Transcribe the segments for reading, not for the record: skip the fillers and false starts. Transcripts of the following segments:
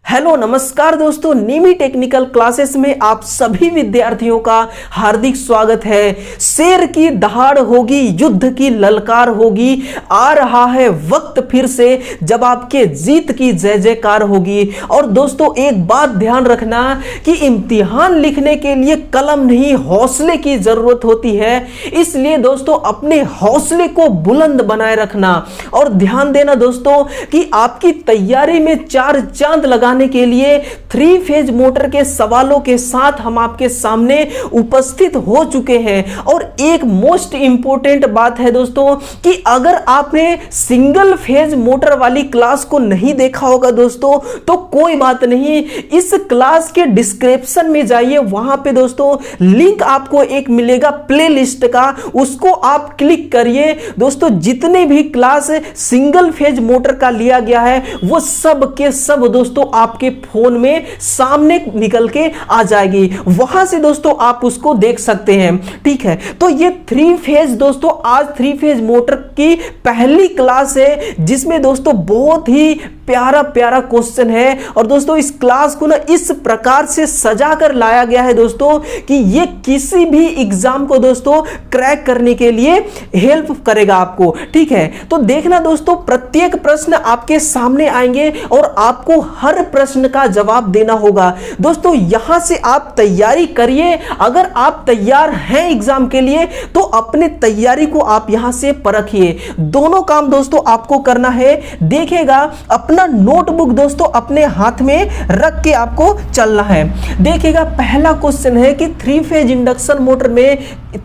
Hello नमस्कार दोस्तों, निमी technical classes में आप सभी विद्यार्थियों का हार्दिक स्वागत है। शेर की दहाड़ होगी, युद्ध की ललकार होगी, आ रहा है वक्त फिर से जब आपके जीत की जय जयकार होगी। और दोस्तों एक बात ध्यान रखना कि इम्तिहान लिखने के लिए कलम नहीं हौसले की जरूरत होती है, इसलिए दोस्तों अपने हौसले को बुलंद बनाए रखना। और ध्यान देना दोस्तों कि आपकी तैयारी में चार चांद लगाने के लिए 3 फेज मोटर के सवालों के साथ हम आपके सामने उपस्थित हो चुके हैं। और एक मोस्ट इंपॉर्टेंट बात है दोस्तों कि अगर आपने सिंगल फेज मोटर वाली क्लास को नहीं देखा होगा दोस्तों तो कोई बात नहीं, इस क्लास के डिस्क्रिप्शन में जाइए, वहां पे दोस्तों लिंक आपको एक मिलेगा प्लेलिस्ट का, उसको आप क्लिक करिए। दोस्तों जितने भी क्लास सिंगल फेज मोटर का लिया गया है वो सब के सब दोस्तों आपके फोन में सामने निकल के आ जाएगी, वहां से दोस्तों आप उसको देख सकते हैं। ठीक है, तो ये 3 फेज दोस्तों आज 3 फेज मोटर की पहली क्लास है जिसमें दोस्तों बहुत ही प्यारा प्यारा क्वेश्चन है। और दोस्तों इस क्लास को ना इस प्रकार से सजा कर लाया गया है दोस्तों कि ये किसी भी एग्जाम को दोस्तों क्रैक करने के लिए हेल्प करेगा आपको। ठीक है, तो देखना दोस्तों प्रत्येक प्रश्न आपके सामने आएंगे और आपको हर प्रश्न का जवाब देना होगा। दोस्तों यहां से आप तैयारी करिए, अगर आप तैयार हैं एग्जाम के लिए तो अपने तैयारी को आप यहां से परखिए। दोनों काम दोस्तों आपको करना है, देखिएगा अपना नोटबुक दोस्तों अपने हाथ में रख के आपको चलना है। देखिएगा पहला क्वेश्चन है कि 3 फेज इंडक्शन मोटर में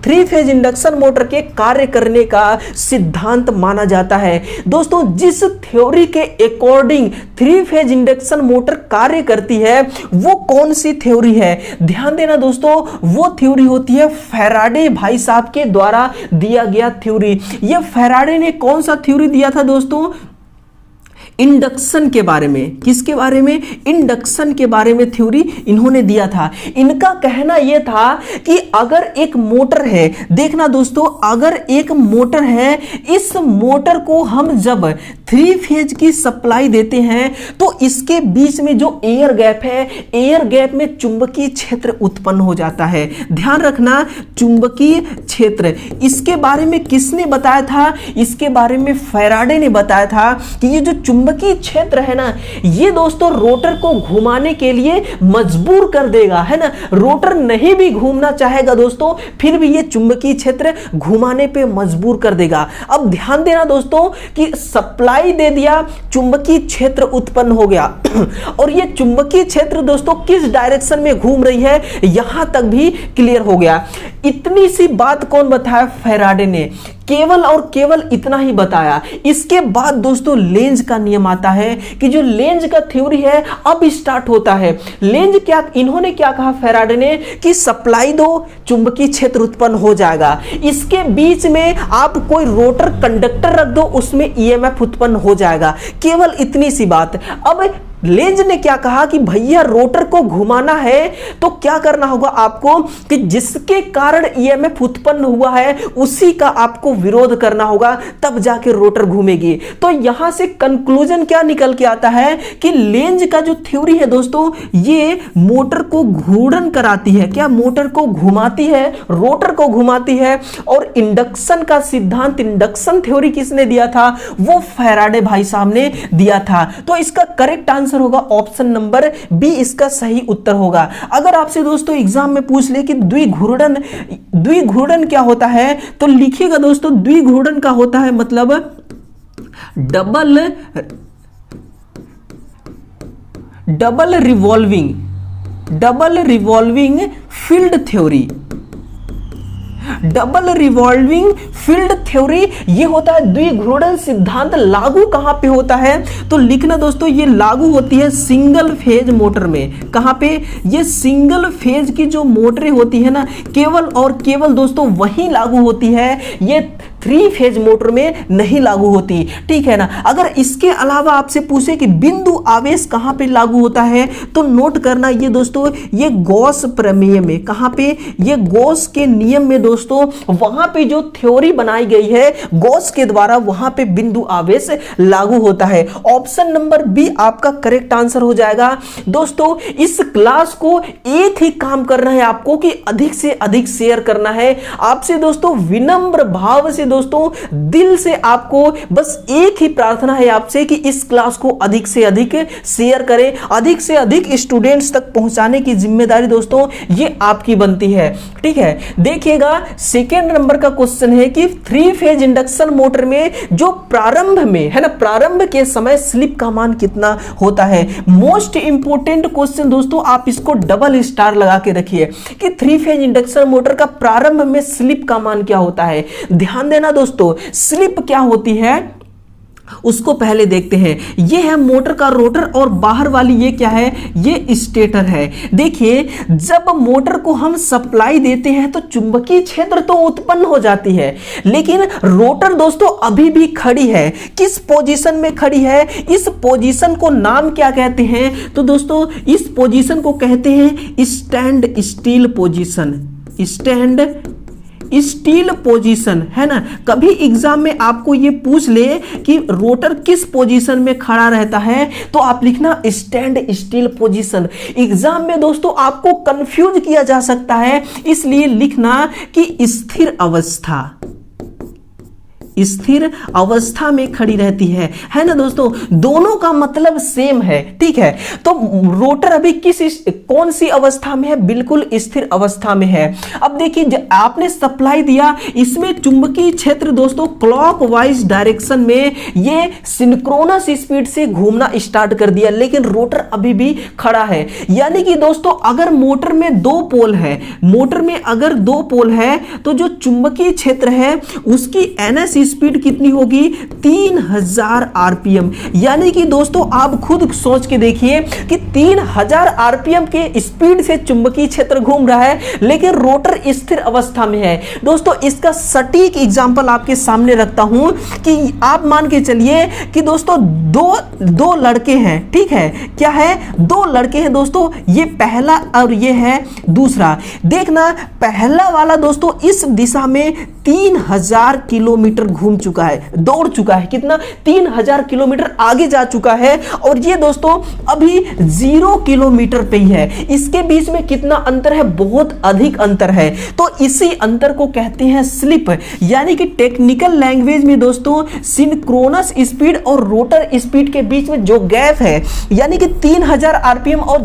3 फेज इंडक्शन मोटर के कार्य करने का सिद्धांत माना जाता है। दोस्तों जिस थ्योरी के अकॉर्डिंग 3 फेज इंडक्शन मोटर कार्य करती है वो कौन सी थ्योरी है? ध्यान देना दोस्तों, वो थ्योरी होती है फैराडे भाई साहब के द्वारा दिया गया थ्योरी। ये फैराडे ने कौन सा थ्योरी दिया था दोस्तों? इंडक्शन के बारे में। किसके बारे में? इंडक्शन के बारे में थ्योरी इन्होंने दिया था। इनका कहना यह था कि अगर एक मोटर है, देखना दोस्तों अगर एक मोटर है, इस मोटर को हम जब 3 फेज की सप्लाई देते हैं तो इसके बीच में जो एयर गैप है, एयर गैप में चुंबकीय क्षेत्र उत्पन्न हो जाता है। ध्यान रखना चुंबकीय क्षेत्र, इसके बारे में किसने बताया था? इसके बारे में फैराडे ने बताया था कि ये जो चुंबकीय क्षेत्र है ना, ये दोस्तों रोटर को घुमाने के लिए मजबूर कर देगा, है ना। रोटर नहीं भी घूमना चाहेगा दोस्तों फिर भी ये चुंबकीय क्षेत्र घुमाने पे मजबूर कर देगा। अब ध्यान देना दोस्तों कि सप्लाई दे दिया, चुंबकीय क्षेत्र उत्पन्न हो गया और ये चुंबकीय क्षेत्र दोस्तों किस डायरेक्शन में घूम रही है यहां तक भी क्लियर हो गया। इतनी सी बात कौन बताया? फैराडे ने केवल और केवल इतना ही बताया। इसके बाद दोस्तों लेंज का नियम आता है कि जो लेंज का थ्योरी है अब स्टार्ट होता है। लेंज क्या, इन्होंने क्या कहा फैराडे ने कि सप्लाई दो, चुंबकीय क्षेत्र उत्पन्न हो जाएगा, इसके बीच में आप कोई रोटर कंडक्टर रख दो, उसमें ईएमएफ उत्पन्न हो जाएगा। केवल इतनी सी बात। अब लेंज ने क्या कहा कि भैया रोटर को घुमाना है तो क्या करना होगा आपको कि जिसके कारण ईएमएफ उत्पन्न हुआ है उसी का आपको विरोध करना होगा, तब जाके रोटर घूमेगी। तो यहां से कंक्लूजन क्या निकल के आता है कि लेंज का जो थ्योरी है दोस्तों ये मोटर को घूर्णन कराती है। क्या? मोटर को घुमाती है, रोटर को घुमाती है। और इंडक्शन का सिद्धांत, इंडक्शन थ्योरी किसने दिया था? वो फैराडे भाई साहब ने दिया था। तो इसका करेक्ट आंसर होगा ऑप्शन नंबर बी, इसका सही उत्तर होगा। अगर आपसे दोस्तों एग्जाम में पूछ ले कि द्विघूर्णन क्या होता है तो लिखिएगा दोस्तों द्विघूर्णन का होता है मतलब double revolving field theory. Double revolving field theory ये होता है। द्विघूर्णन सिद्धांत लागू कहां पे होता है तो लिखना दोस्तों ये लागू होती है सिंगल फेज मोटर में। कहां पे? ये सिंगल फेज की जो मोटरें होती है ना केवल और केवल दोस्तों वही लागू होती है। ये थ्री फेज मोटर में नहीं लागू होती, ठीक है ना। अगर इसके अलावा आपसे पूछे कि बिंदु आवेश कहां पे लागू होता है, तो नोट करना ये दोस्तों, ये गॉस प्रमेय में, कहां पे, ये गॉस के नियम में दोस्तों, वहां पे जो थ्योरी बनाई गई है गॉस के द्वारा, वहां पे बिंदु आवेश लागू होता है। ऑप्शन नंबर बी आपका करेक्ट आंसर हो जाएगा। दोस्तों इस क्लास को एक ही काम करना है आपको कि अधिक से अधिक शेयर करना है। आपसे दोस्तों विनम्र भाव से दोस्तों, दिल से आपको बस एक ही प्रार्थना है आपसे कि इस क्लास को अधिक से अधिक शेयर करें, अधिक से अधिक स्टूडेंट्स तक पहुंचाने की जिम्मेदारी दोस्तों ये आपकी बनती है, ठीक है। देखिएगा सेकेंड नंबर का क्वेश्चन है कि थ्री फेज इंडक्शन मोटर में जो प्रारंभ में है ना, प्रारंभ के समय स्लिप का मान कितना होता है। मोस्ट इंपोर्टेंट क्वेश्चन दोस्तों, आप इसको डबल स्टार लगा के रखिए कि थ्री फेज इंडक्शन मोटर का प्रारंभ में स्लिप का मान क्या होता है। ध्यान देना दोस्तों, स्लिप क्या होती है उसको पहले देखते हैं। ये है मोटर का रोटर और बाहर वाली ये क्या है, ये स्टेटर है। देखिए जब मोटर को हम सप्लाई देते हैं तो चुंबकीय क्षेत्र तो उत्पन्न हो जाती है, लेकिन रोटर दोस्तों अभी भी खड़ी है। किस पोजीशन में खड़ी है, इस पोजीशन को नाम क्या कहते हैं, तो दोस्तों इस पोजीशन को कहते हैं stand still position, stand steel position, है ना। कभी एग्जाम में आपको ये पूछ ले कि रोटर किस पोजीशन में खड़ा रहता है, तो आप लिखना स्टैंड स्टील पोजीशन। एग्जाम में दोस्तों आपको कंफ्यूज किया जा सकता है, इसलिए लिखना कि स्थिर अवस्था, स्थिर अवस्था में खड़ी रहती है ना दोस्तों। दोनों का मतलब सेम है, ठीक है। तो रोटर अभी कौन सी अवस्था में है, बिल्कुल स्थिर अवस्था में है। अब देखिए आपने सप्लाई दिया, इसमें चुंबकीय क्षेत्र दोस्तों क्लॉकवाइज डायरेक्शन में ये सिंक्रोनस स्पीड से घूमना स्टार्ट कर दिया, लेकिन रोटर अभी भी खड़ा है। यानी कि दोस्तों अगर मोटर में दो पोल है, मोटर में अगर दो पोल है, तो जो चुंबकीय क्षेत्र है उसकी एनएस स्पीड कितनी होगी, 3000 आरपीएम। यानी कि दोस्तों आप खुद सोच के देखिए कि 3000 आरपीएम के स्पीड से चुंबकीय क्षेत्र घूम रहा है, लेकिन रोटर स्थिर अवस्था में है। दोस्तों इसका सटीक एग्जांपल आपके सामने रखता हूं कि आप मान के चलिए कि दोस्तों दो लड़के हैं, ठीक है। क्या है, दो लड़के हैं दोस्तों, ये पहला और ये है दूसरा। देखना पहला वाला दोस्तों इस दिशा में 3000 किलोमीटर घूम चुका है, दौड़ चुका है, कितना, 3000 किलोमीटर आगे जा चुका है, और ये दोस्तों अभी 0 किलोमीटर पे ही है। इसके बीच में कितना अंतर है, बहुत अधिक अंतर है। तो इसी अंतर को कहते हैं स्लिप। यानी कि टेक्निकल लैंग्वेज में दोस्तों सिंक्रोनस स्पीड और रोटर स्पीड के बीच में जो गैप है, यानी कि 3000 आरपीएम और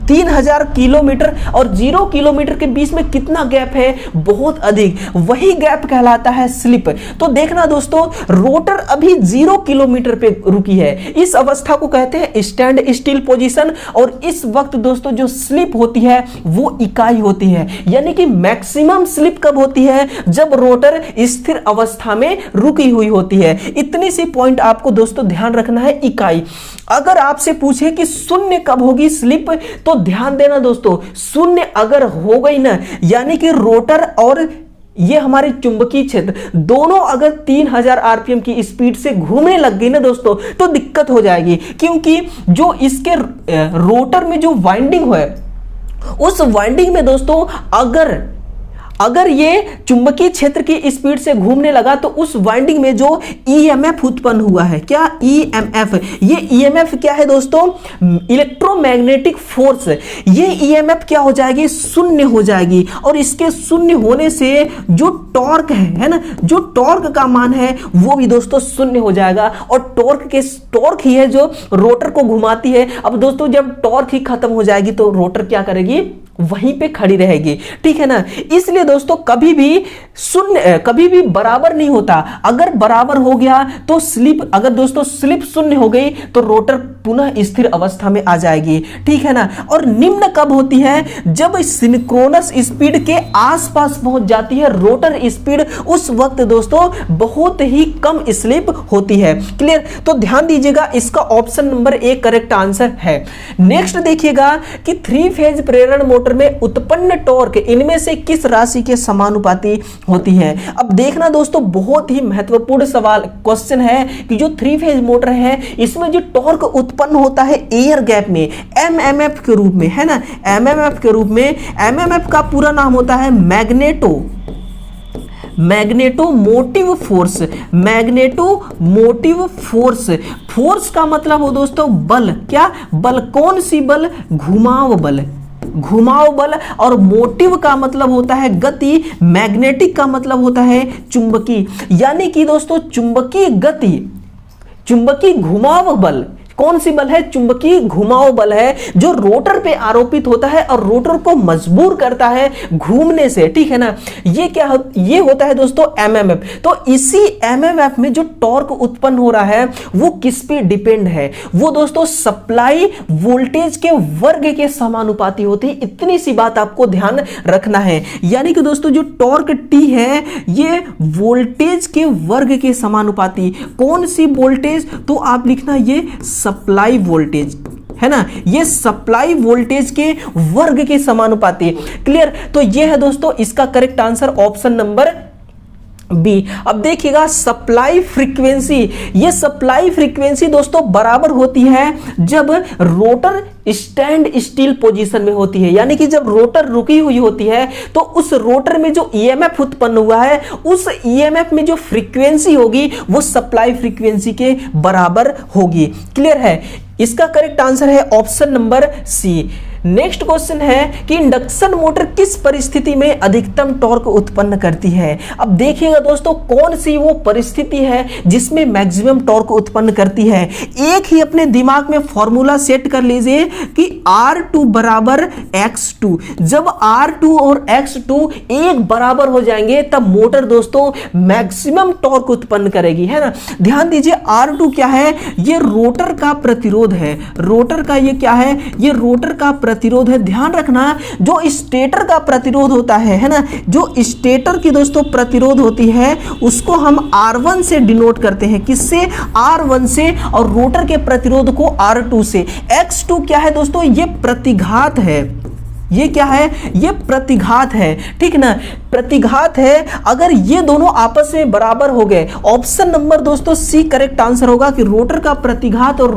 3000 किलोमीटर और 0 किलोमीटर के बीच में कितना गैप है, बहुत अधिक, वही गैप कहलाता है स्लिप। तो देखना दोस्तों रोटर अभी 0 किलोमीटर पे रुकी है, इस अवस्था को कहते हैं स्टैंड स्टिल पोजीशन। और इस वक्त दोस्तों जो स्लिप होती है वो इकाई होती है। यानी कि मैक्सिमम स्लिप कब होती है, जब रोटर स्थिर अवस्था में रुकी हुई होती है। इतनी सी पॉइंट आपको दोस्तों ध्यान रखना है, इकाई। अगर आपसे पूछे कि शून्य कब होगी स्लिप, तो ध्यान देना दोस्तों, शून्य अगर हो गई ना, यानी कि रोटर और ये हमारे चुंबकीय क्षेत्र दोनों अगर 3000 आरपीएम की स्पीड से घूमने लग गई ना दोस्तों, तो दिक्कत हो जाएगी। क्योंकि जो इसके रोटर में जो वाइंडिंग है, उस वाइंडिंग में दोस्तों अगर ये चुंबकीय क्षेत्र की स्पीड से घूमने लगा, तो उस वाइंडिंग में जो ईएमएफ उत्पन्न हुआ है, क्या ईएमएफ, ये ईएमएफ क्या है दोस्तों, इलेक्ट्रोमैग्नेटिक फोर्स। ये ईएमएफ क्या हो जाएगी, शून्य हो जाएगी। और इसके शून्य होने से जो टॉर्क है ना, जो टॉर्क का मान है वो भी दोस्तों शून्य हो जाएगा। और टॉर्क ही है जो रोटर को घुमाती है। अब दोस्तों जब टॉर्क ही खत्म हो जाएगी तो रोटर क्या करेगी, वहीं पे खड़ी रहेगी, ठीक है ना। इसलिए दोस्तों कभी भी बराबर नहीं होता। अगर बराबर हो गया तो स्लिप, अगर दोस्तों स्लिप शून्य हो गई तो रोटर पुनः स्थिर अवस्था में आ जाएगी, ठीक है ना। और निम्न कब होती है, जब सिंक्रोनस स्पीड के आसपास पहुंच जाती है रोटर स्पीड, उस वक्त दोस्तों बहुत ही कम स्लिप होती है। क्लियर, तो ध्यान दीजिएगा, इसका ऑप्शन नंबर 1 करेक्ट आंसर है। नेक्स्ट देखिएगा कि थ्री फेज प्रेरण मोटर मोटर में उत्पन्न टॉर्क इनमें से किस राशि के समानुपाती होती है? अब देखना दोस्तों, बहुत ही महत्वपूर्ण सवाल क्वेश्चन है कि जो 3 फेज मोटर है इसमें जो टॉर्क उत्पन्न होता है एयर गैप में एमएमएफ के रूप में, है ना, एमएमएफ के रूप में। एमएमएफ का पूरा नाम होता है magneto motive force. Magneto motive force, force का मतलब हो दोस्तों बल। क्या बल? कौन सी बल? घुमाव बल, घुमाव बल। और मोटिव का मतलब होता है गति, मैग्नेटिक का मतलब होता है चुंबकीय। यानी कि दोस्तों चुंबकीय गति, चुंबकीय घुमाव बल कौन सी बल है? चुंबकीय घुमाव बल है, जो रोटर पे आरोपित होता है और रोटर को मजबूर करता है घूमने से, ठीक है ना। ये होता है दोस्तों एमएमएफ। तो इसी एमएमएफ में जो टॉर्क उत्पन्न हो रहा है वो किस पे डिपेंड है? वो दोस्तों सप्लाई वोल्टेज के वर्ग के समानुपाती होती है। इतनी सी बात आपको ध्यान रखना है। यानी कि दोस्तों जो टॉर्क टी है ये वोल्टेज के वर्ग के समानुपाती। कौन सी वोल्टेज? तो आप लिखना ये सप्लाई वोल्टेज, है ना, ये सप्लाई वोल्टेज के वर्ग के समानुपाती। क्लियर? तो ये है दोस्तों इसका correct answer option number B. अब देखिएगा सप्लाई फ्रीक्वेंसी, ये सप्लाई फ्रीक्वेंसी दोस्तों बराबर होती है जब रोटर स्टैंड स्टिल पोजीशन में होती है। यानी कि जब रोटर रुकी हुई होती है तो उस रोटर में जो ईएमएफ उत्पन्न हुआ है उस ईएमएफ में जो फ्रीक्वेंसी होगी वो सप्लाई फ्रीक्वेंसी के बराबर होगी। क्लियर है? इसका करेक्ट आंसर है option number C. Next question है कि इंडक्शन मोटर किस परिस्थिति में अधिकतम टॉर्क उत्पन्न करती है? अब देखिएगा दोस्तों कौन सी वो परिस्थिति है जिसमें मैक्सिमम टॉर्क उत्पन्न करती है। एक ही अपने दिमाग में फॉर्मूला सेट कर लीजिए कि R2 बराबर X2। जब R2 और X2 एक बराबर हो जाएंगे तब मोटर दोस्तों मैक्सिमम टॉर्क उत्पन्न करेगी, है ना। ध्यान दीजिए R2 क्या है? ये रोटर का प्रतिरोध है। रोटर का ये क्या है? ये रोटर का प्रतिरोध है। ध्यान रखना जो स्टेटर का प्रतिरोध होता है ना, जो स्टेटर की दोस्तों प्रतिरोध होती है उसको हम R1 से डिनोट करते हैं। किससे? R1 से। और रोटर के प्रतिरोध को R2 से। X2 क्या है दोस्तों? ये प्रतिघात है। ये क्या है? ये प्रतिघात है, ठीक ना, प्रतिघात है। अगर ये दोनों आपस में बराबर हो गए, ऑप्शन नंबर दोस्तों सी करेक्ट आंसर होगा कि रोटर का प्रतिघात और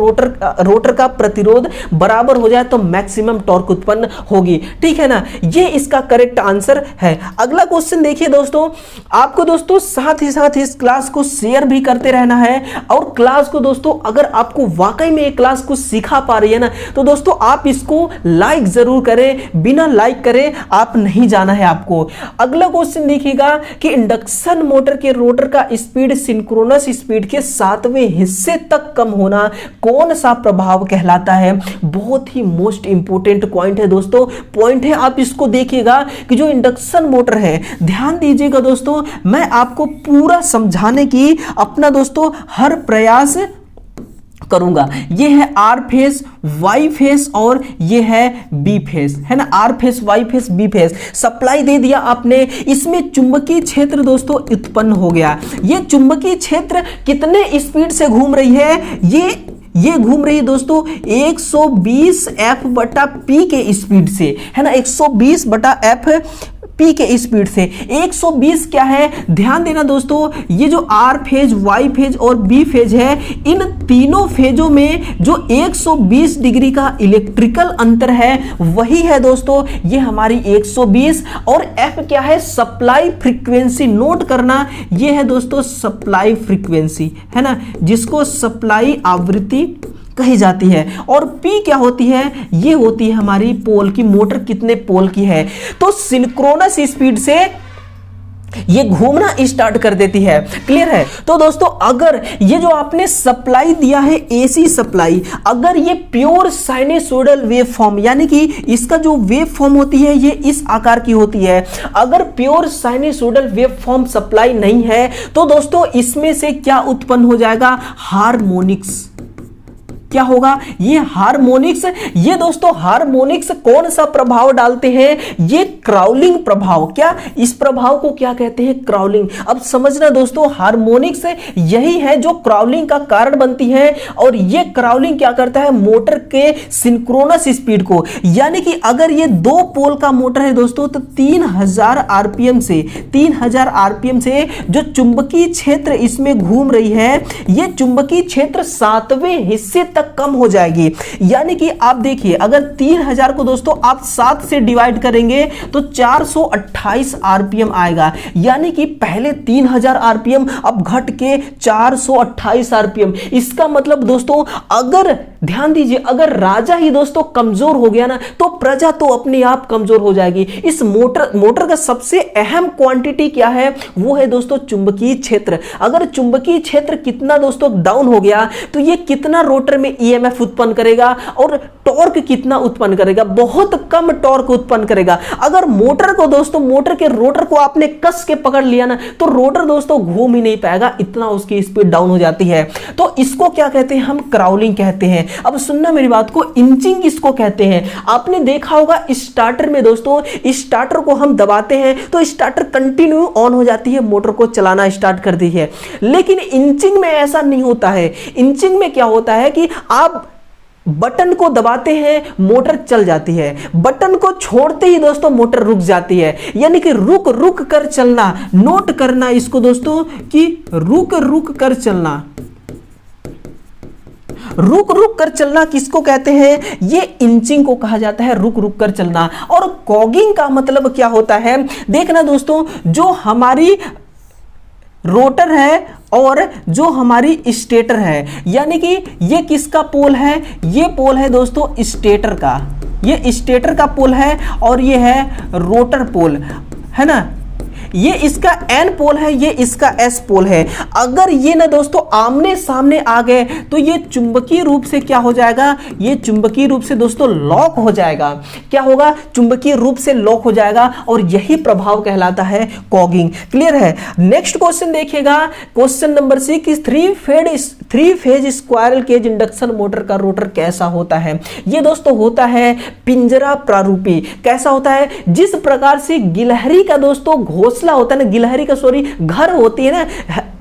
रोटर का प्रतिरोध बराबर हो जाए तो मैक्सिमम टॉर्क उत्पन्न होगी, ठीक है ना। ये इसका करेक्ट आंसर है। अगला क्वेश्चन देखिए दोस्तों, आपको दोस्तों साथ ही साथ इस क्लास को शेयर भी करते रहना है। और क्लास को दोस्तों अगर आपको वाकई में ये क्लास को सिखा पा रही है ना तो दोस्तों आप इसको लाइक जरूर करें। बिना लाइक करे आप नहीं जाना है आपको। अगला क्वेश्चन देखिएगा कि इंडक्शन मोटर के रोटर का स्पीड सिंक्रोनस स्पीड के 7वें हिस्से तक कम होना कौन सा प्रभाव कहलाता है? बहुत ही मोस्ट इंपोर्टेंट पॉइंट है दोस्तों, पॉइंट है। आप इसको देखिएगा कि जो इंडक्शन मोटर है, ध्यान दीजिएगा दोस्तों, मैं आपको पूरा समझाने की अपना दोस्तों हर प्रयास करूंगा। ये है आर फेस, वाई फेस और ये है बी फेस, है ना, R phase, Y phase, B phase. Supply दे दिया आपने, इसमें चुंबकीय क्षेत्र दोस्तों उत्पन्न हो गया। ये चुंबकीय क्षेत्र कितने स्पीड से घूम रही है? ये घूम रही है दोस्तों 120 F बटा P के स्पीड से, है ना, 120 बटा F P के स्पीड से। 120 क्या है? ध्यान देना दोस्तों, ये जो आर फेज, वाई फेज और बी फेज है, इन तीनों फेजों में जो 120 डिग्री का इलेक्ट्रिकल अंतर है वही है दोस्तों ये हमारी 120। और F क्या है? Supply frequency. नोट करना, ये है दोस्तों सप्लाई फ्रीक्वेंसी, है ना, जिसको सप्लाई आवृत्ति कही जाती है। और P क्या होती है? ये होती है हमारी पोल की, मोटर कितने पोल की है। तो सिंक्रोनस स्पीड से ये घूमना स्टार्ट कर देती है। क्लियर है? तो दोस्तों अगर ये जो आपने सप्लाई दिया है एसी सप्लाई, अगर ये प्योर साइनसोइडल वेव फॉर्म, यानी कि इसका जो वेव फॉर्म होती है ये इस आकार की होती है, अगर pure sinusoidal wave form supply नहीं है तो दोस्तों इसमें से क्या उत्पन्न हो जाएगा? हार्मोनिक्स। क्या होगा, ये हार्मोनिक्स। ये दोस्तों हार्मोनिक्स कौन सा प्रभाव डालते हैं, ये क्राउलिंग प्रभाव। क्या, इस प्रभाव को क्या कहते हैं, क्राउलिंग। अब समझना दोस्तों, हार्मोनिक्स यही है जो क्राउलिंग का कारण बनती है, और ये क्राउलिंग क्या करता है, मोटर के सिंक्रोनस स्पीड को, यानी कि अगर ये 2 पोल का मोटर है दोस्तों, तो 3000 आरपीएम से 3000 आरपीएम से जो चुंबकीय क्षेत्र इसमें घूम रही है, ये चुंबकीय क्षेत्र 7वें हिस्से तक कम हो जाएगी। यानी कि आप देखिए, अगर 3000 को दोस्तों आप 7 से डिवाइड करेंगे तो 428 आरपीएम आएगा। यानी कि पहले 3000 आरपीएम, अब घट के 428 आरपीएम। इसका मतलब दोस्तों, अगर ध्यान दीजिए, अगर राजा ही दोस्तों कमजोर हो गया ना, तो प्रजा तो अपने आप कमजोर हो जाएगी। इस मोटर का सबसे अहम क्वांटिटी क्या है, वो है दोस्तों चुंबकीय क्षेत्र। अगर चुंबकीय क्षेत्र कितना दोस्तों डाउन हो गया, तो ये कितना रोटर में ईएमएफ उत्पन्न करेगा, और टॉर्क कितना उत्पन्न करेगा, बहुत कम टॉर्क उत्पन्न करेगा। अगर मोटर को दोस्तों, मोटर के रोटर को आपने कस के पकड़ लिया ना, तो रोटर दोस्तों घूम ही नहीं पाएगा, इतना उसकी स्पीड डाउन हो जाती है। तो इसको क्या कहते हैं, हम क्राउलिंग कहते हैं। अब सुनना मेरी बात को, इंचिंग इसको कहते हैं। आपने देखा होगा स्टार्टर में दोस्तों, स्टार्टर को हम दबाते हैं तो स्टार्टर कंटिन्यू ऑन हो जाती है, मोटर को चलाना स्टार्ट कर दी है। लेकिन इंचिंग में ऐसा नहीं होता है। इंचिंग में क्या होता है कि आप बटन को दबाते हैं, मोटर चल जाती है, बटन को छोड़ते ही दोस्तों मोटर रुक जाती है। यानी कि रुक रुक कर चलना, नोट करना इसको दोस्तों कि रुक रुक कर चलना। रुक रुक कर चलना किसको कहते हैं, ये इंचिंग को कहा जाता है, रुक रुक कर चलना। और कॉगिंग का मतलब क्या होता है, देखना दोस्तों, जो हमारी रोटर है और जो हमारी स्टेटर है, यानी कि ये किसका पोल है, ये पोल है दोस्तों स्टेटर का, ये स्टेटर का पोल है, और ये है रोटर पोल, है ना। ये इसका एन पोल है, ये इसका एस पोल है। अगर ये ना दोस्तों आमने सामने आ गए, तो ये चुंबकीय रूप से क्या हो जाएगा, ये चुंबकीय रूप से दोस्तों लॉक हो जाएगा। क्या होगा, चुंबकीय रूप से लॉक हो जाएगा, और यही प्रभाव कहलाता है कॉगिंग। क्लियर है। नेक्स्ट क्वेश्चन देखिएगा, question number 6, 3 phase squirrel cage induction motor का रोटर कैसा होता है। ये दोस्तों होता है पिंजरा प्रारूपी। कैसा होता है, जिस प्रकार से गिलहरी का दोस्तों घोंसला होता है ना, गिलहरी का सॉरी घर होती है ना,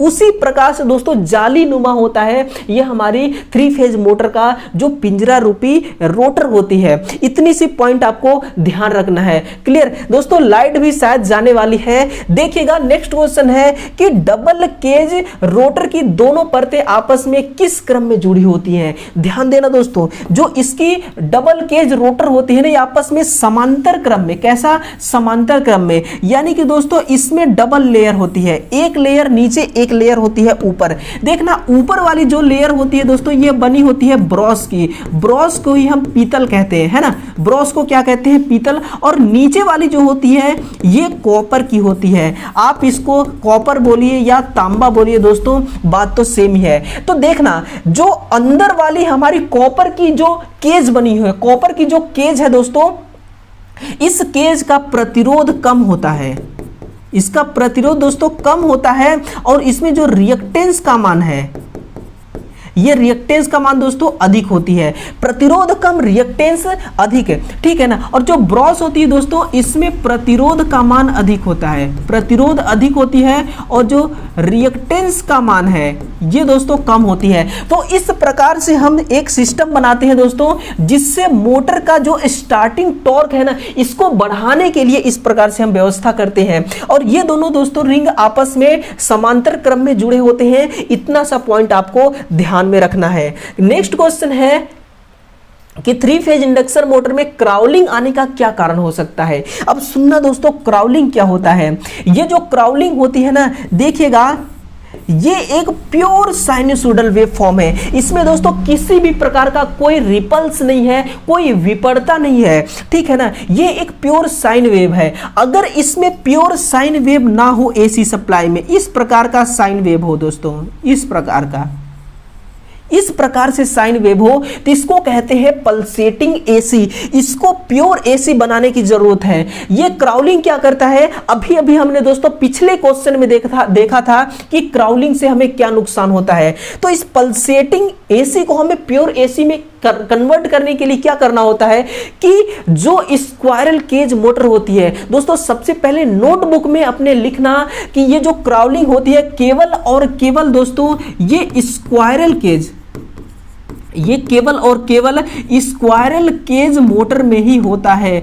उसी प्रकार से दोस्तों जाली नुमा होता है ये हमारी 3 फेज मोटर का जो पिंजरा रूपी रोटर होती है। इतनी सी पॉइंट आपको ध्यान रखना है। क्लियर दोस्तों, लाइट भी शायद जाने वाली है। देखिएगा नेक्स्ट क्वेश्चन है कि डबल केज रोटर की दोनों परतें आपस में किस क्रम में जुड़ी होती हैं। ध्यान देना दोस्तों, जो इसकी डबल केज रोटर होती है ना, ये आपस में समांतर क्रम में, कैसा, समांतर क्रम में। यानी कि दोस्तों इसमें डबल लेयर होती है, एक लेयर नीचे, एक लेयर होती है ऊपर। देखना ऊपर वाली जो लेयर होती है दोस्तों, ये बनी होती है ब्रॉस की, ब्रॉस को ही हम पीतल कहते हैं, है ना, ब्रॉस को क्या कहते हैं, पीतल। और नीचे वाली जो होती है ये कॉपर की होती है। आप इसको कॉपर बोलिए या तांबा बोलिए दोस्तों, बात तो सेम ही है। तो देखना, जो अंदर वाली हमारी कॉपर की जो केज बनी हुई है, कॉपर की जो केज है दोस्तों, इस केज का प्रतिरोध कम होता है, इसका प्रतिरोध दोस्तों कम होता है, और इसमें जो रिएक्टेंस का मान है, ये रिएक्टेंस का मान दोस्तों अधिक होती है। प्रतिरोध कम, रिएक्टेंस अधिक है, ठीक है ना। और जो ब्रॉस होती है दोस्तों, इसमें प्रतिरोध का मान अधिक होता है, प्रतिरोध अधिक होती है, और जो रिएक्टेंस का मान है ये दोस्तों कम होती है। तो इस प्रकार से हम एक सिस्टम बनाते हैं दोस्तों, जिससे मोटर का जो स्टार्टिंग टॉर्क है ना, इसको बढ़ाने के लिए इस प्रकार से हम व्यवस्था करते हैं। और ये दोनों दोस्तों रिंग आपस में समांतर क्रम में जुड़े होते हैं। इतना सा पॉइंट आपको ध्यान में रखना है। नेक्स्ट क्वेश्चन है कि 3 फेज इंडक्शन मोटर में क्राउलिंग आने का क्या कारण हो सकता है। अब सुनना दोस्तों, क्राउलिंग क्या होता है। ये जो क्राउलिंग होती है ना, देखिएगा ये एक प्योर साइनसोइडल वेव फॉर्म है। इसमें दोस्तों किसी भी प्रकार का कोई रिपल्स नहीं है, कोई विपर्यता नहीं है, ठीक है ना। ये एक प्योर साइन वेव है। अगर इसमें प्योर साइन वेव ना हो एसी सप्लाई में, इस प्रकार का साइन वेव हो दोस्तों, इस प्रकार का, इस प्रकार से साइन वेव हो तो इसको कहते हैं पल्सेटिंग एसी। इसको प्योर एसी बनाने की जरूरत है। ये क्राउलिंग क्या करता है, अभी अभी हमने दोस्तों पिछले क्वेश्चन में देखा था कि क्राउलिंग से हमें क्या नुकसान होता है। तो इस पल्सेटिंग एसी को हमें प्योर एसी में कन्वर्ट करने के लिए क्या करना होता है कि जो स्क्वायरल केज मोटर होती है दोस्तों, सबसे पहले नोटबुक में अपने लिखना कि ये जो क्राउलिंग होती है केवल और केवल दोस्तों ये स्क्वायरल केज, ये केवल और केवल स्क्वायरल केज मोटर में ही होता है।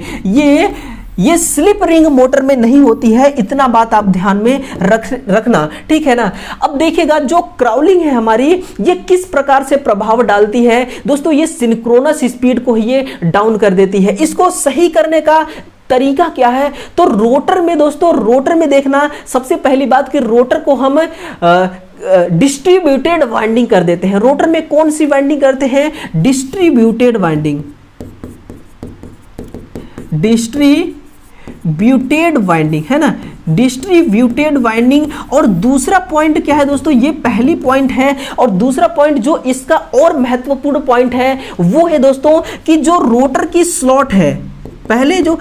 ये स्लिप रिंग मोटर में नहीं होती है। इतना बात आप ध्यान में रखना, ठीक है ना। अब देखिएगा जो क्राउलिंग है हमारी, ये किस प्रकार से प्रभाव डालती है दोस्तों, ये सिंक्रोनस स्पीड को ये डाउन कर देती है। इसको सही करने का तरीका क्या है, तो रोटर में दोस्तों, रोटर में देखना सबसे पहली बात कि रोटर को हम डिस्ट्रीब्यूटेड वाइंडिंग कर देते हैं। रोटर में कौन सी वाइंडिंग करते हैं, डिस्ट्रीब्यूटेड वाइंडिंग, डिस्ट्रीब्यूटेड वाइंडिंग है ना, डिस्ट्रीब्यूटेड वाइंडिंग। और दूसरा पॉइंट क्या है दोस्तों, ये पहली पॉइंट है। और दूसरा पॉइंट जो इसका और महत्वपूर्ण पॉइंट है वो है दोस्तों कि जो रोटर की स्लॉट है, पहले जो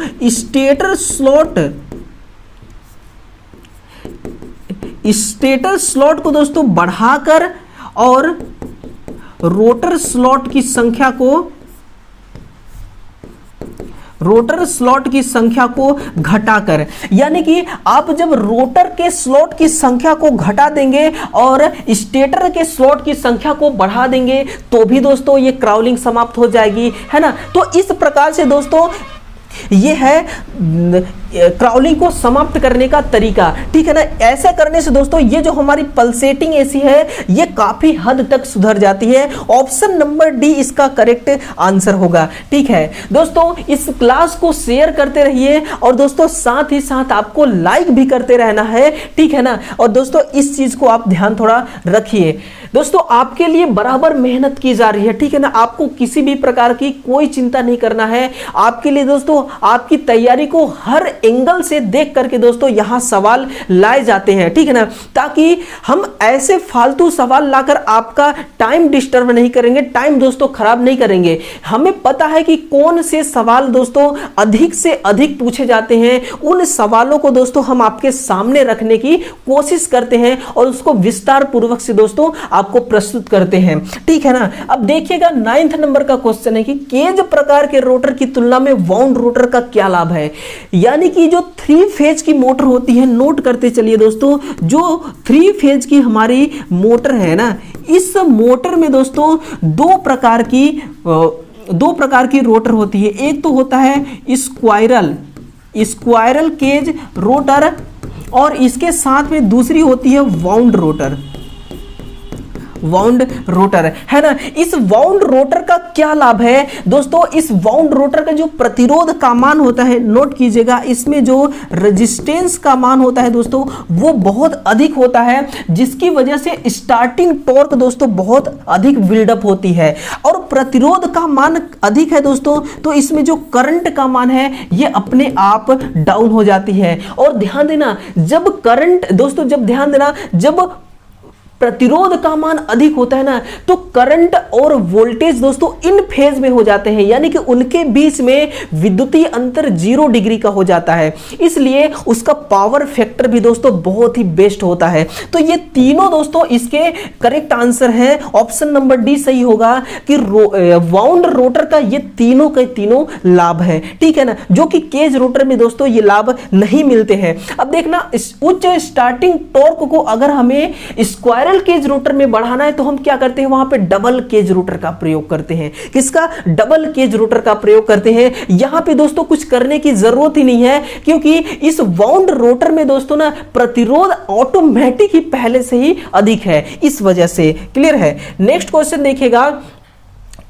स्टेटर स्लॉट को दोस्तों बढ़ाकर और रोटर स्लॉट की संख्या को घटाकर, यानी कि आप जब रोटर के स्लॉट की संख्या को घटा देंगे और स्टेटर के स्लॉट की संख्या को बढ़ा देंगे तो भी दोस्तों ये क्राउलिंग समाप्त हो जाएगी, है ना। तो इस प्रकार से दोस्तों ये है क्राउलिंग को समाप्त करने का तरीका, ठीक है ना। ऐसा करने से दोस्तों ये जो हमारी पल्सेटिंग एसी है ये काफी हद तक सुधर जाती है। ऑप्शन नंबर डी इसका करेक्ट आंसर होगा, ठीक है दोस्तों। इस क्लास को शेयर करते रहिए और दोस्तों साथ ही साथ आपको लाइक भी करते रहना है, ठीक है ना। और दोस्तों इस चीज को आप ध्यान थोड़ा रखिए। दोस्तों आपके लिए बराबर मेहनत की जा रही है, ठीक है ना। आपको किसी भी प्रकार की कोई चिंता नहीं करना है। आपके लिए दोस्तों आपकी तैयारी को हर एंगल से देख करके दोस्तों यहां सवाल लाए जाते हैं, ठीक है ना, ताकि हम ऐसे फालतू सवाल लाकर आपका टाइम डिस्टर्ब नहीं करेंगे, टाइम दोस्तों खराब नहीं करेंगे। हमें पता है कि कौन से सवाल दोस्तों अधिक से अधिक पूछे जाते हैं। उन सवालों को दोस्तों हम आपके सामने रखने की कोशिश करते हैं और उसको विस्तार पूर्वक से दोस्तों आपको प्रस्तुत करते हैं, ठीक है ना। अब देखिएगा 9th नंबर का क्वेश्चन है कि केज प्रकार के रोटर की तुलना में वाउंड रोटर का क्या लाभ है। यानी कि जो 3 फेज की मोटर होती है, नोट करते चलिए दोस्तों, जो 3 फेज की हमारी मोटर है ना, इस मोटर में दोस्तों दो प्रकार की रोटर होती है। एक तो होता है स्क्वायरल केज रोटर और इसके साथ में दूसरी होती है वाउंड रोटर, है ना। इस वाउंड रोटर का क्या लाभ है दोस्तों, इस वाउंड रोटर का जो प्रतिरोध का मान होता है, नोट कीजिएगा, इसमें जो रेजिस्टेंस का मान होता है दोस्तों वो बहुत अधिक होता है, जिसकी वजह से स्टार्टिंग टॉर्क दोस्तों बहुत अधिक बिल्डअप होती है। और प्रतिरोध का मान अधिक है दोस्तों, तो इसमें जो करंट का मान है ये अपने आप डाउन हो जाती है। और ध्यान देना, जब करंट दोस्तों, जब प्रतिरोध का मान अधिक होता है ना, तो करंट और वोल्टेज दोस्तों इन फेज में हो जाते हैं, यानी कि उनके बीच में विद्युतीय अंतर 0 डिग्री का हो जाता है। इसलिए उसका पावर फैक्टर भी दोस्तों बहुत ही बेस्ट होता है। तो ये तीनों दोस्तों इसके करेक्ट आंसर है। ऑप्शन नंबर डी सही होगा कि वाउंड रोटर का ये तीनों के तीनों लाभ है, ठीक है ना, जो कि केज रोटर में दोस्तों ये लाभ नहीं मिलते हैं। अब देखना, उच्च स्टार्टिंग टॉर्क को अगर हमें स्क्वायरल केज रोटर में बढ़ाना है तो हम क्या करते हैं, वहां पे डबल केज रोटर का प्रयोग करते हैं। किसका, डबल केज रोटर का प्रयोग करते हैं। यहां पे दोस्तों कुछ करने की जरूरत ही नहीं है, क्योंकि इस वाउंड रोटर में दोस्तों ना प्रतिरोध ऑटोमेटिक ही पहले से ही अधिक है, इस वजह से। क्लियर है। नेक्स्ट क्वेश्चन देखिएगा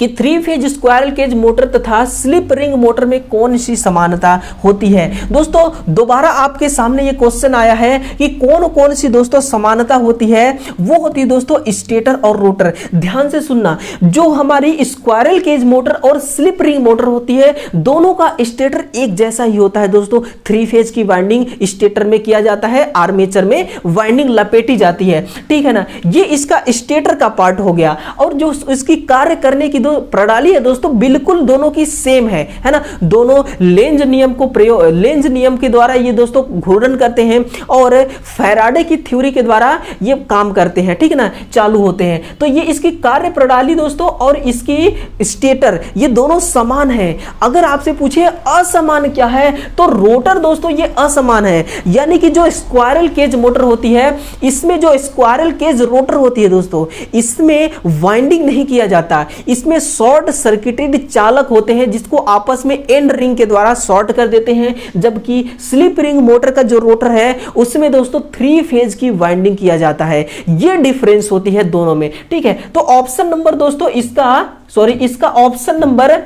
कि 3 फेज स्क्वायरल केज मोटर तथा स्लिप रिंग मोटर में कौन सी समानता होती है। दोस्तों दोबारा आपके सामने ये क्वेश्चन आया है कि कौन कौन सी दोस्तों समानता होती है। वो होती है दोस्तों स्टेटर और रोटर। ध्यान से सुनना, जो हमारी स्क्वायरल केज मोटर और स्लिप रिंग मोटर होती है दोनों का स्टेटर एक जैसा ही होता है दोस्तों। 3 फेज की वाइंडिंग स्टेटर में किया जाता है, आर्मेचर में वाइंडिंग लपेटी जाती है, ठीक है ना। ये इसका स्टेटर का पार्ट हो गया। और जो इसकी कार्य करने की प्रणाली है दोस्तों बिल्कुल दोनों की सेम है ना। दोनों लेंज नियम को लेंज नियम के द्वारा ये दोस्तों घूर्णन करते हैं और फैराडे की थ्योरी के द्वारा ये काम करते हैं, ठीक है ना, चालू होते हैं। तो ये इसकी कार्य प्रणाली दोस्तों और इसकी स्टेटर ये दोनों समान है। अगर आपसे पूछे असमान क्या है तो रोटर दोस्तों ये असमान है। यानी कि जो स्क्वायरल केज मोटर होती है इसमें जो स्क्वायरल केज रोटर होती है दोस्तों इसमें वाइंडिंग नहीं किया जाता, इसमें शॉर्ट सर्किटेड चालक होते हैं जिसको आपस में एंड रिंग के द्वारा शॉर्ट कर देते हैं। जबकि स्लिप रिंग मोटर का जो रोटर है उसमें दोस्तों 3 फेज की वाइंडिंग किया जाता है। ये डिफरेंस होती है दोनों में, ठीक है। तो ऑप्शन नंबर दोस्तों इसका ऑप्शन नंबर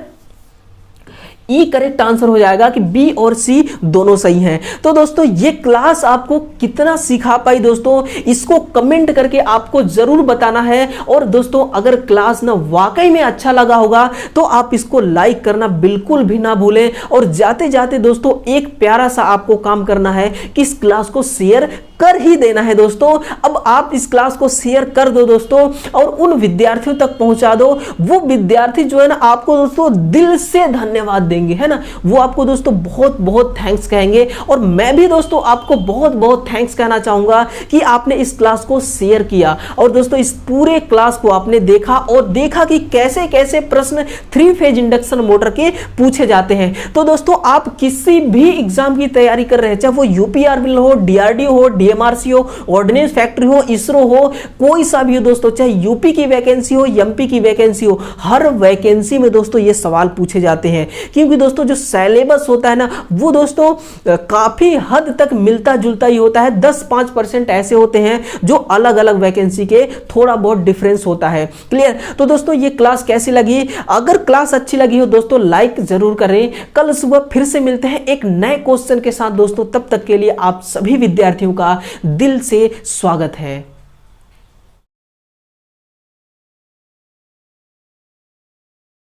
ई करेक्ट आंसर हो जाएगा कि बी और सी दोनों सही हैं। तो दोस्तों ये क्लास आपको कितना सिखा पाई दोस्तों, इसको कमेंट करके आपको जरूर बताना है। और दोस्तों अगर क्लास ना वाकई में अच्छा लगा होगा तो आप इसको लाइक करना बिल्कुल भी ना भूलें। और जाते जाते दोस्तों एक प्यारा सा आपको काम करना है कि इस क्लास को शेयर कर ही देना है दोस्तों। अब आप इस क्लास को शेयर कर दो दोस्तों और उन विद्यार्थियों तक पहुंचा दो। वो विद्यार्थी जो है ना आपको दोस्तों दिल से धन्यवाद देंगे, है ना, वो आपको दोस्तों बहुत बहुत थैंक्स कहेंगे। और मैं भी दोस्तों आपको बहुत बहुत थैंक्स कहना चाहूंगा कि आपने इस क्लास को शेयर किया और दोस्तों इस पूरे क्लास को आपने देखा और देखा कि कैसे कैसे प्रश्न 3 फेज इंडक्शन मोटर के पूछे जाते हैं। तो दोस्तों आप किसी भी एग्जाम की तैयारी कर रहे हैं, चाहे वो यूपीआरबी हो, डीआरडीओ हो, डीएमआरसी हो, ऑर्डिनेंस फैक्ट्री हो, इसरो हो, कोई सा भी हो दोस्तों, चाहे यूपी की वैकेंसी हो, एमपी की वैकेंसी हो, हर वैकेंसी में दोस्तों ये सवाल पूछे जाते हैं। क्योंकि दोस्तों जो सिलेबस होता है ना वो दोस्तों काफी हद तक मिलता जुलता ही होता है। 10-5% ऐसे होते हैं जो अलग अलग वैकेंसी के थोड़ा बहुत डिफरेंस होता है। क्लियर। तो दोस्तों ये क्लास कैसी लगी? अगर क्लास अच्छी लगी हो दोस्तों लाइक जरूर करें। कल सुबह फिर से मिलते हैं एक नए क्वेश्चन के साथ दोस्तों। तब तक के लिए आप सभी विद्यार्थियों का दिल से स्वागत है।